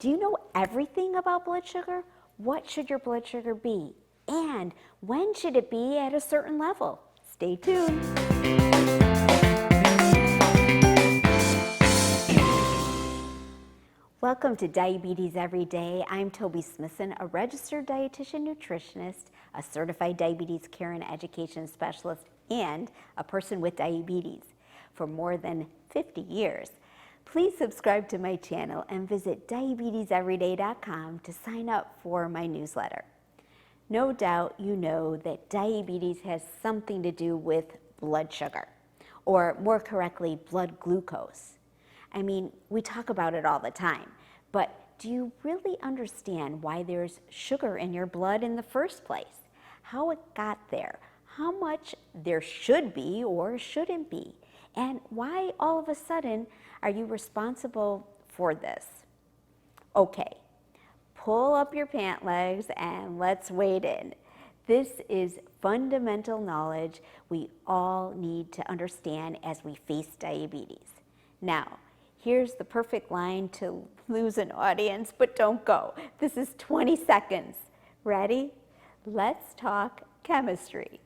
Do you know everything about blood sugar? What should your blood sugar be? And when should it be at a certain level? Stay tuned. Welcome to Diabetes Every Day. I'm Toby Smithson, a registered dietitian nutritionist, a certified diabetes care and education specialist, and a person with diabetes for more than 50 years. Please subscribe to my channel and visit diabeteseveryday.com to sign up for my newsletter. No doubt you know that diabetes has something to do with blood sugar, or more correctly, blood glucose. I mean, we talk about it all the time, but do you really understand why there's sugar in your blood in the first place? How it got there, how much there should be or shouldn't be, and why all of a sudden are you responsible for this? Okay, pull up your pant legs and let's wade in. This is fundamental knowledge we all need to understand as we face diabetes. Now, here's the perfect line to lose an audience, but don't go. This is 20 seconds. Ready? Let's talk chemistry.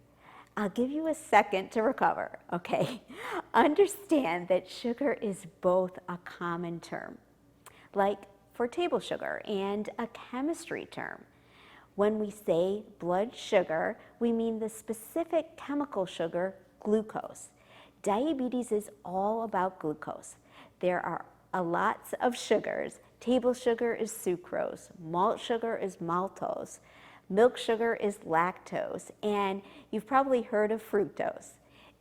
I'll give you a second to recover, okay? Understand that sugar is both a common term, like for table sugar, and a chemistry term. When we say blood sugar, we mean the specific chemical sugar, glucose. Diabetes is all about glucose. There are lots of sugars. Table sugar is sucrose, malt sugar is maltose, milk sugar is lactose, and you've probably heard of fructose.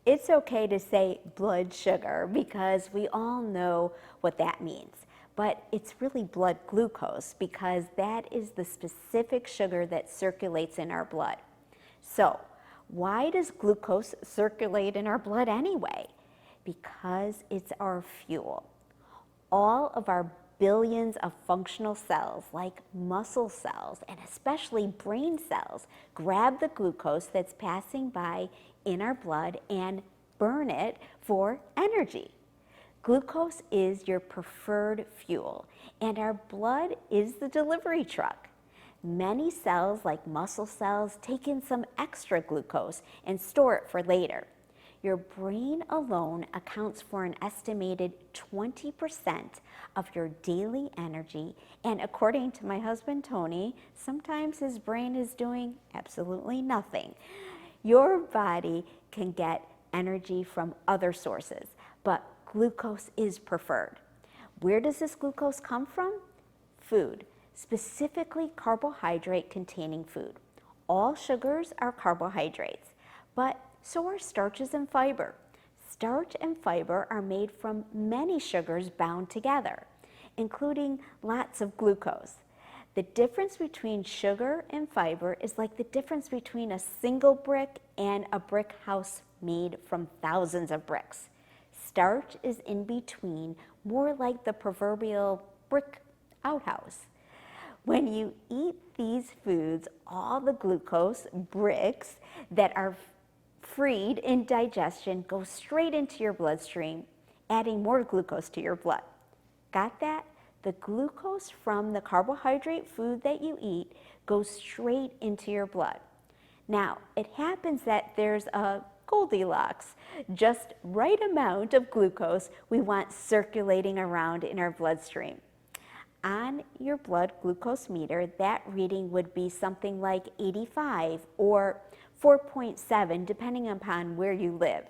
It's okay to say blood sugar because we all know what that means. But it's really blood glucose because that is the specific sugar that circulates in our blood. So, why does glucose circulate in our blood anyway? Because it's our fuel. All of our billions of functional cells, like muscle cells and especially brain cells, grab the glucose that's passing by in our blood and burn it for energy. Glucose is your preferred fuel, and our blood is the delivery truck. Many cells, like muscle cells, take in some extra glucose and store it for later. Your brain alone accounts for an estimated 20% of your daily energy, and according to my husband Tony, sometimes his brain is doing absolutely nothing. Your body can get energy from other sources, but glucose is preferred. Where does this glucose come from? Food, specifically carbohydrate-containing food. All sugars are carbohydrates, but so are starches and fiber. Starch and fiber are made from many sugars bound together, including lots of glucose. The difference between sugar and fiber is like the difference between a single brick and a brick house made from thousands of bricks. Starch is in between, more like the proverbial brick outhouse. When you eat these foods, all the glucose bricks that are freed in digestion go straight into your bloodstream, adding more glucose to your blood. Got that? The glucose from the carbohydrate food that you eat goes straight into your blood. Now, it happens that there's a Goldilocks, just right amount of glucose we want circulating around in our bloodstream. On your blood glucose meter, that reading would be something like 85 or 4.7, depending upon where you live.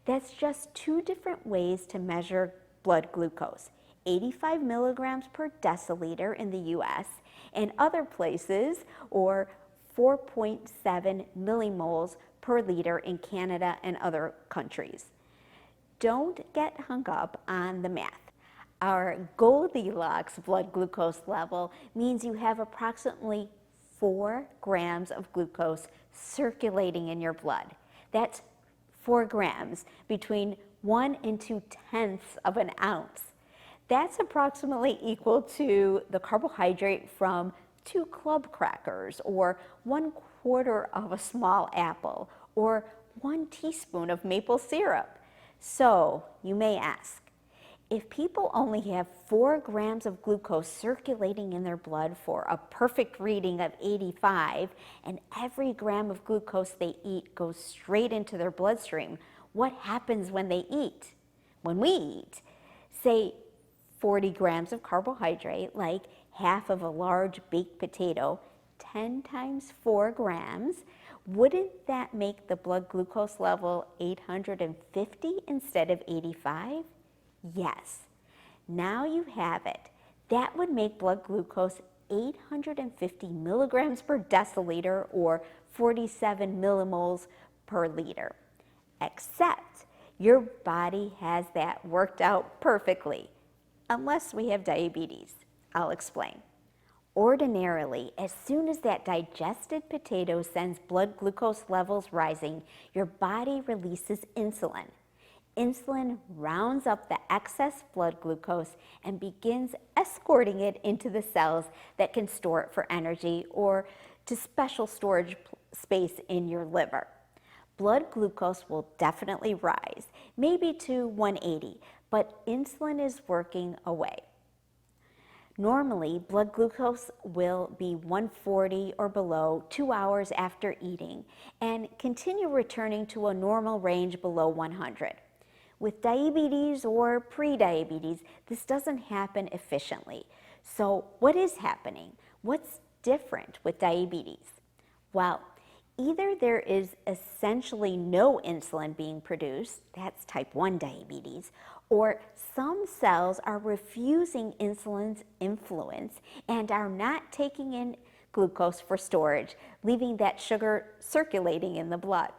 That's just two different ways to measure blood glucose. 85 milligrams per deciliter in the US and other places, or 4.7 millimoles per liter in Canada and other countries. Don't get hung up on the math. Our Goldilocks blood glucose level means you have approximately 4 grams of glucose circulating in your blood. That's 4 grams, between 1 and 2/10 of an ounce. That's approximately equal to the carbohydrate from 2 club crackers, or 1/4 of a small apple, or 1 teaspoon of maple syrup. So you may ask, If people only have 4 grams of glucose circulating in their blood for a perfect reading of 85, and every gram of glucose they eat goes straight into their bloodstream, what happens when they eat? When we eat, say 40 grams of carbohydrate, like half of a large baked potato, 10 times 4 grams, wouldn't that make the blood glucose level 850 instead of 85? Yes. Now you have it. That would make blood glucose 850 milligrams per deciliter or 47 millimoles per liter. Except your body has that worked out perfectly, unless we have diabetes. I'll explain. Ordinarily, as soon as that digested potato sends blood glucose levels rising, your body releases insulin. Insulin rounds up the excess blood glucose and begins escorting it into the cells that can store it for energy or to special storage space in your liver. Blood glucose will definitely rise, maybe to 180, but insulin is working away. Normally, blood glucose will be 140 or below 2 hours after eating and continue returning to a normal range below 100. With diabetes or pre-diabetes, this doesn't happen efficiently. So what is happening? What's different with diabetes? Well, either there is essentially no insulin being produced, that's type 1 diabetes, or some cells are refusing insulin's influence and are not taking in glucose for storage, leaving that sugar circulating in the blood.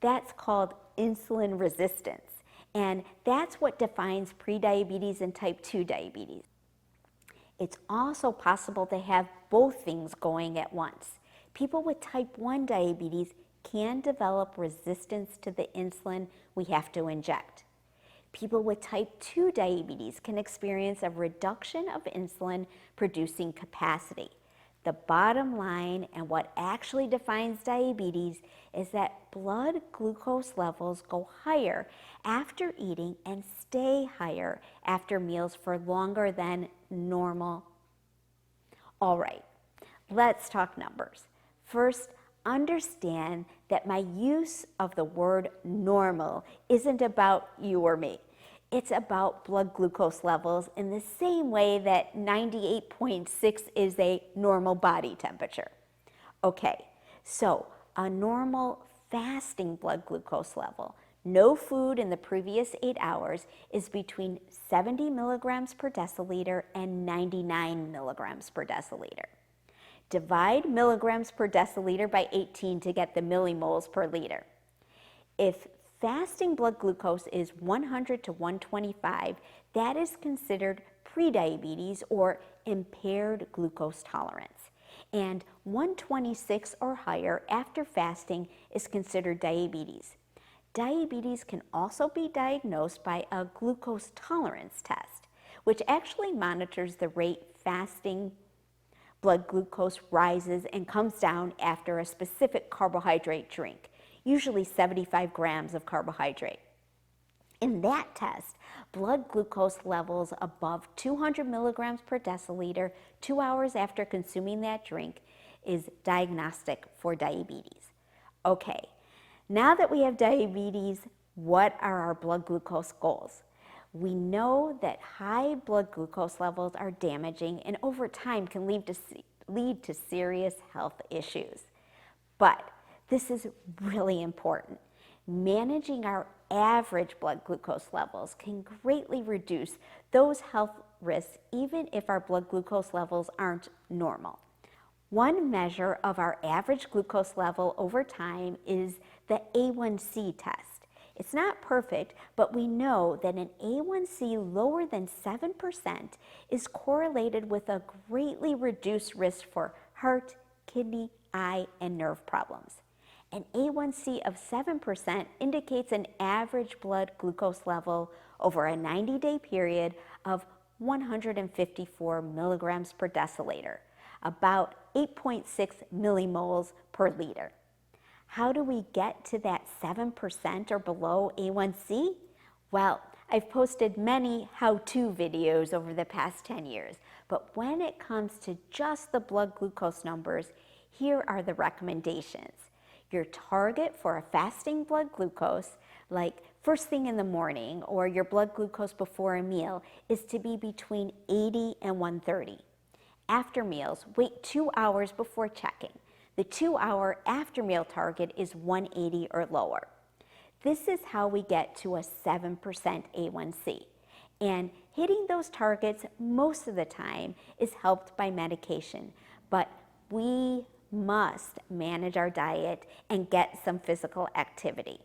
That's called insulin resistance. And that's what defines prediabetes and type 2 diabetes. It's also possible to have both things going at once. People with type 1 diabetes can develop resistance to the insulin we have to inject. People with type 2 diabetes can experience a reduction of insulin producing capacity. The bottom line and what actually defines diabetes is that blood glucose levels go higher after eating and stay higher after meals for longer than normal. All right, let's talk numbers. First, understand that my use of the word normal isn't about you or me. It's about blood glucose levels in the same way that 98.6 is a normal body temperature. Okay, so a normal fasting blood glucose level, no food in the previous 8 hours, is between 70 milligrams per deciliter and 99 milligrams per deciliter. Divide milligrams per deciliter by 18 to get the millimoles per liter. If fasting blood glucose is 100 to 125, that is considered prediabetes or impaired glucose tolerance. And 126 or higher after fasting is considered diabetes. Diabetes can also be diagnosed by a glucose tolerance test, which actually monitors the rate fasting blood glucose rises and comes down after a specific carbohydrate drink, usually 75 grams of carbohydrate. In that test, blood glucose levels above 200 milligrams per deciliter 2 hours after consuming that drink is diagnostic for diabetes. Okay, now that we have diabetes, what are our blood glucose goals? We know that high blood glucose levels are damaging and over time can lead to serious health issues. But this is really important. Managing our average blood glucose levels can greatly reduce those health risks even if our blood glucose levels aren't normal. One measure of our average glucose level over time is the A1C test. It's not perfect, but we know that an A1C lower than 7% is correlated with a greatly reduced risk for heart, kidney, eye, and nerve problems. An A1C of 7% indicates an average blood glucose level over a 90-day period of 154 milligrams per deciliter, about 8.6 millimoles per liter. How do we get to that 7% or below A1C? Well, I've posted many how-to videos over the past 10 years, but when it comes to just the blood glucose numbers, here are the recommendations. Your target for a fasting blood glucose, like first thing in the morning or your blood glucose before a meal, is to be between 80 and 130. After meals, wait 2 hours before checking. The 2-hour after meal target is 180 or lower. This is how we get to a 7% A1C. And hitting those targets most of the time is helped by medication, but we must manage our diet and get some physical activity.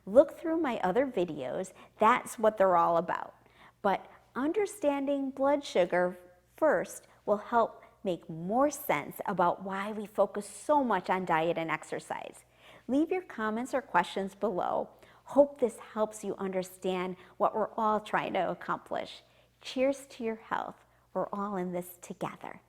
Look through my other videos, that's what they're all about. But understanding blood sugar first will help make more sense about why we focus so much on diet and exercise. Leave your comments or questions below. Hope this helps you understand what we're all trying to accomplish. Cheers to your health. We're all in this together.